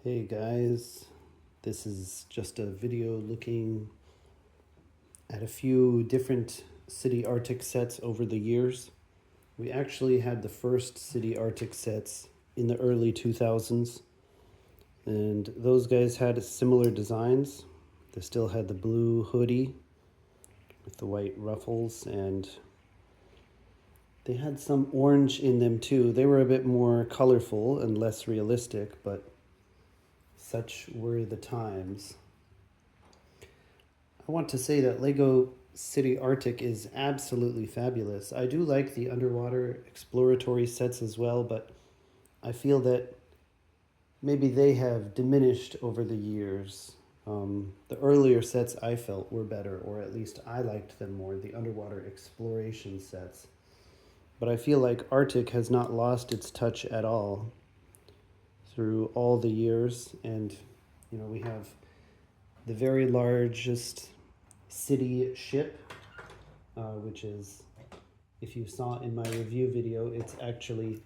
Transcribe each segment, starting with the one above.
Hey guys, this is just a video looking at a few different City Arctic sets over the years. We actually had the first City Arctic sets in the early 2000s, and those guys had similar designs. They still had the blue hoodie with the white ruffles, and they had some orange in them too. They were a bit more colorful and less realistic, but such were the times. I want to say that LEGO City Arctic is absolutely fabulous. I do like the underwater exploratory sets as well, but I feel that maybe they have diminished over the years. The earlier sets I felt were better, or at least I liked them more, the underwater exploration sets. But I feel like Arctic has not lost its touch at all through all the years, and we have the very largest city ship, which is, if you saw in my review video, it's actually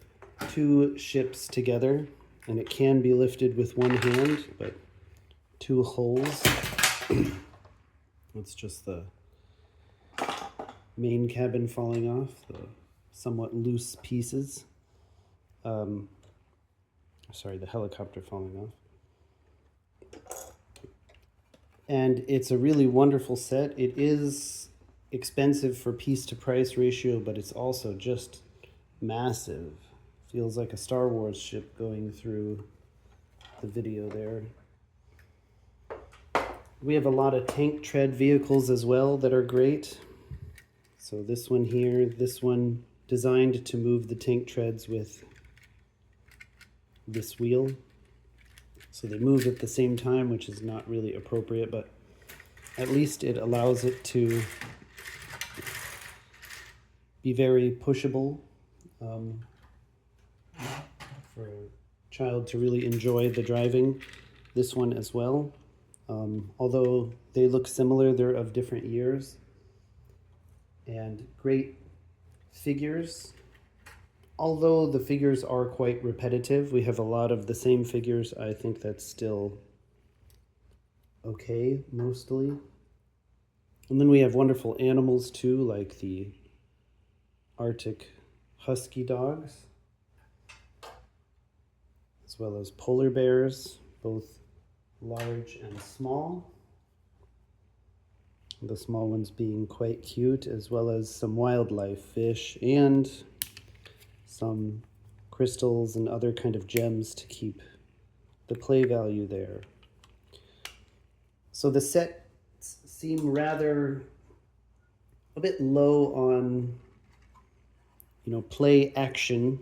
two ships together, and it can be lifted with one hand, but two holes. It's just the main cabin falling off, the somewhat loose pieces. Sorry, the helicopter falling off. And it's a really wonderful set. It is expensive for piece to price ratio, but it's also just massive. Feels like a Star Wars ship going through the video there. We have a lot of tank tread vehicles as well that are great. So this one here, this one designed to move the tank treads with this wheel. So they move at the same time, which is not really appropriate, but at least it allows it to be very pushable for a child to really enjoy the driving. This one as well. Although they look similar, they're of different years. And great figures. Although the figures are quite repetitive, we have a lot of the same figures. I think that's still okay, mostly. And then we have wonderful animals too, like the Arctic husky dogs, as well as polar bears, both large and small. The small ones being quite cute, as well as some wildlife, fish, and some crystals and other kind of gems to keep the play value there. So the sets seem rather a bit low on, play action,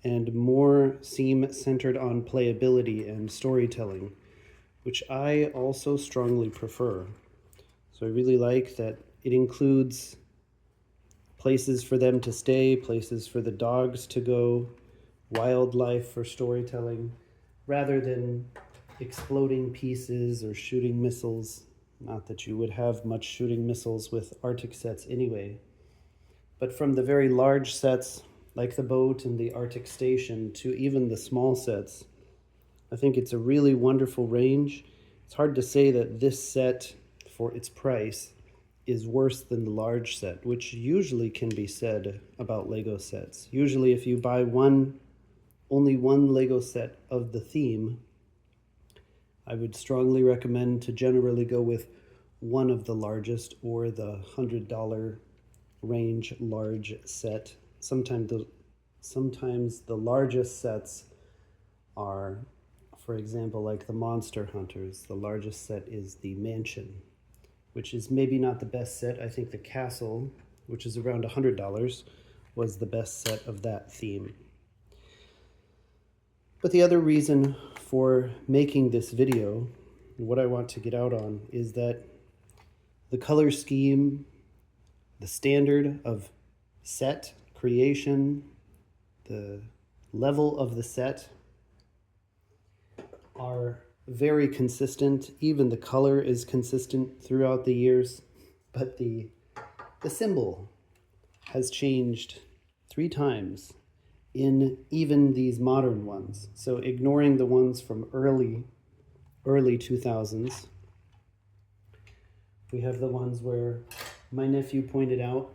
and more seem centered on playability and storytelling, which I also strongly prefer. So I really like that it includes places for them to stay, places for the dogs to go, wildlife for storytelling, rather than exploding pieces or shooting missiles. Not that you would have much shooting missiles with Arctic sets anyway. But from the very large sets, like the boat and the Arctic station, to even the small sets, I think it's a really wonderful range. It's hard to say that this set, for its price, is worse than the large set, which usually can be said about Lego sets. Usually if you buy only one Lego set of the theme, I would strongly recommend to generally go with one of the largest or the $100 range large set. Sometimes the largest sets are, for example, like the Monster Hunters. The largest set is the Mansion, which is maybe not the best set. I think the Castle, which is around $100, was the best set of that theme. But the other reason for making this video, and what I want to get out on, is that the color scheme, the standard of set creation, the level of the set are very consistent. Even the color is consistent throughout the years, but the symbol has changed 3 times, in even these modern ones. So ignoring the ones from early 2000s, we have the ones where my nephew pointed out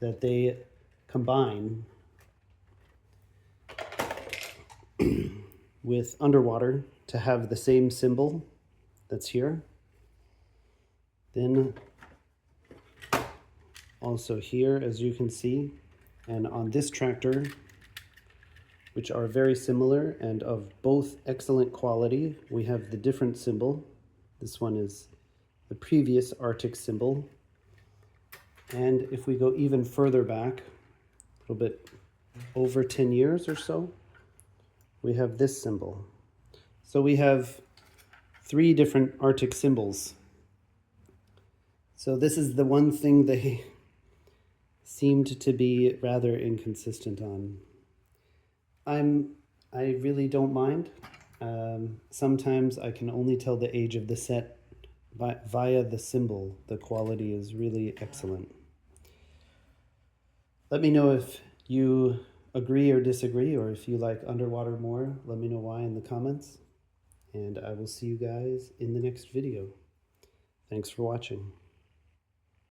that they combine with underwater to have the same symbol that's here. Then also here, as you can see, and on this tractor, which are very similar and of both excellent quality, we have the different symbol. This one is the previous Arctic symbol. And if we go even further back, a little bit over 10 years or so, we have this symbol. So we have 3 different Arctic symbols. So this is the one thing they seemed to be rather inconsistent on. I really don't mind. Sometimes I can only tell the age of the set via the symbol. The quality is really excellent. Let me know if you agree or disagree, or if you like underwater more. Let me know why in the comments. And I will see you guys in the next video. Thanks for watching.